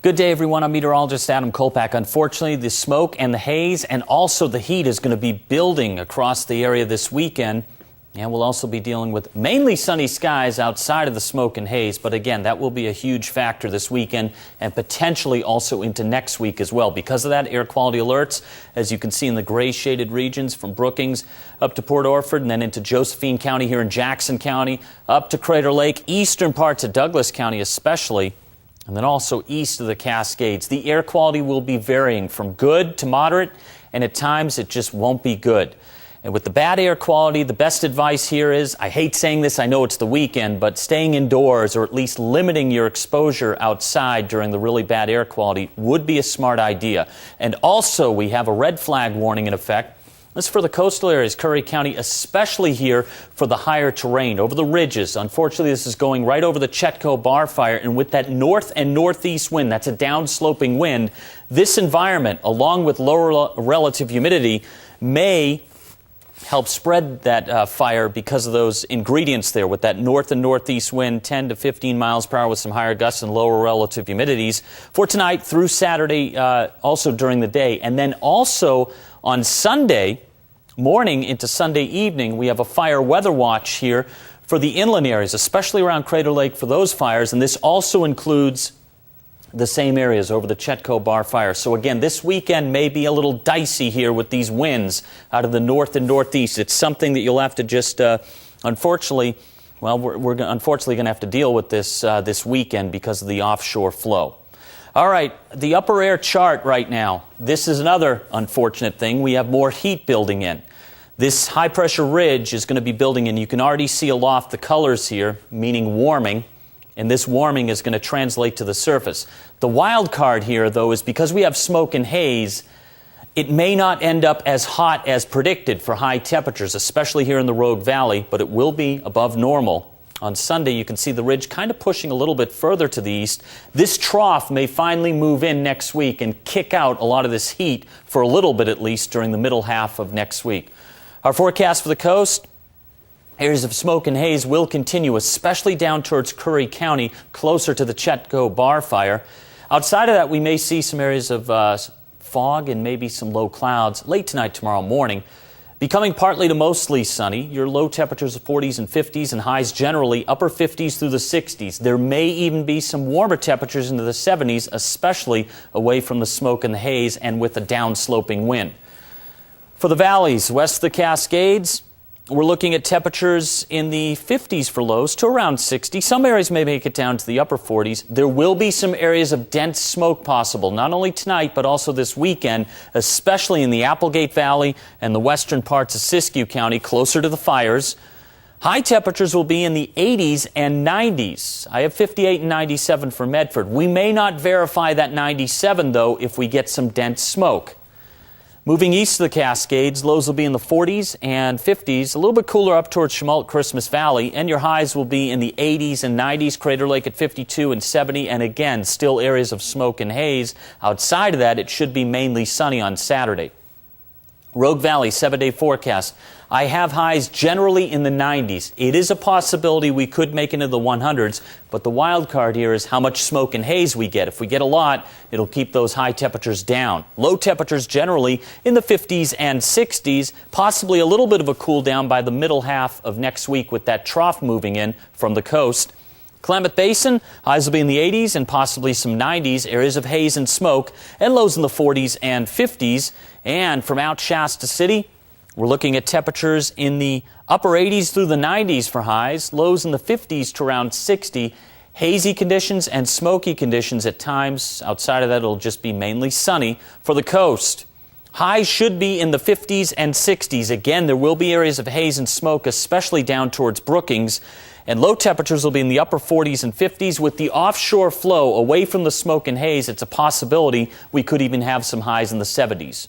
Good day, everyone. I'm meteorologist Adam Kolpak. Unfortunately, the smoke and the haze and also the heat is going to be building across the area this weekend. And we'll also be dealing with mainly sunny skies outside of the smoke and haze. But again, that will be a huge factor this weekend and potentially also into next week as well. Because of that, air quality alerts, as you can see in the gray shaded regions from Brookings up to Port Orford and then into Josephine County here in Jackson County, up to Crater Lake, eastern parts of Douglas County especially, and then also east of the Cascades. The air quality will be varying from good to moderate, and at times it just won't be good. And with the bad air quality, the best advice here is, I hate saying this, I know it's the weekend, but staying indoors or at least limiting your exposure outside during the really bad air quality would be a smart idea. And also, we have a red flag warning in effect. This is for the coastal areas, Curry County, especially here for the higher terrain, over the ridges. Unfortunately, this is going right over the Chetco Bar Fire, and with that north and northeast wind, that's a downsloping wind, this environment, along with lower relative humidity, may help spread that fire because of those ingredients there with that north and northeast wind, 10 to 15 miles per hour with some higher gusts and lower relative humidities for tonight through Saturday, also during the day. And then also on Sunday morning into Sunday evening, we have a fire weather watch here for the inland areas, especially around Crater Lake for those fires. And this also includes the same areas over the Chetco Bar Fire. So again, this weekend may be a little dicey here with these winds out of the north and northeast. It's something that you'll have to just, unfortunately, well, we're unfortunately going to have to deal with this this weekend because of the offshore flow. All right, the upper air chart right now. This is another unfortunate thing. We have more heat building in. This high pressure ridge is going to be building in. You can already see aloft the colors here, meaning warming. And this warming is going to translate to the surface. The wild card here, though, is because we have smoke and haze, it may not end up as hot as predicted for high temperatures, especially here in the Rogue Valley, but it will be above normal. On Sunday, you can see the ridge kind of pushing a little bit further to the east. This trough may finally move in next week and kick out a lot of this heat for a little bit at least during the middle half of next week. Our forecast for the coast: areas of smoke and haze will continue, especially down towards Curry County, closer to the Chetco Bar Fire. Outside of that, we may see some areas of fog and maybe some low clouds late tonight, tomorrow morning. Becoming partly to mostly sunny. Your low temperatures of 40s and 50s and highs generally upper 50s through the 60s. There may even be some warmer temperatures into the 70s, especially away from the smoke and the haze and with a downsloping wind. For the valleys west of the Cascades, we're looking at temperatures in the 50s for lows to around 60. Some areas may make it down to the upper 40s. There will be some areas of dense smoke possible, not only tonight, but also this weekend, especially in the Applegate Valley and the western parts of Siskiyou County, closer to the fires. High temperatures will be in the 80s and 90s. I have 58 and 97 for Medford. We may not verify that 97, though, if we get some dense smoke. Moving east of the Cascades, lows will be in the 40s and 50s, a little bit cooler up towards Chemult, Christmas Valley, and your highs will be in the 80s and 90s, Crater Lake at 52 and 70, and again, still areas of smoke and haze. Outside of that, it should be mainly sunny on Saturday. Rogue Valley, 7-day forecast. I have highs generally in the 90s. It is a possibility we could make it into the 100s, but the wild card here is how much smoke and haze we get. If we get a lot, it'll keep those high temperatures down. Low temperatures generally in the 50s and 60s, possibly a little bit of a cool down by the middle half of next week with that trough moving in from the coast. Klamath Basin, highs will be in the 80s and possibly some 90s, areas of haze and smoke, and lows in the 40s and 50s. And from out Shasta City, we're looking at temperatures in the upper 80s through the 90s for highs, lows in the 50s to around 60. Hazy conditions and smoky conditions at times. Outside of that, it'll just be mainly sunny for the coast. Highs should be in the 50s and 60s. Again, there will be areas of haze and smoke, especially down towards Brookings. And low temperatures will be in the upper 40s and 50s. With the offshore flow away from the smoke and haze, it's a possibility we could even have some highs in the 70s.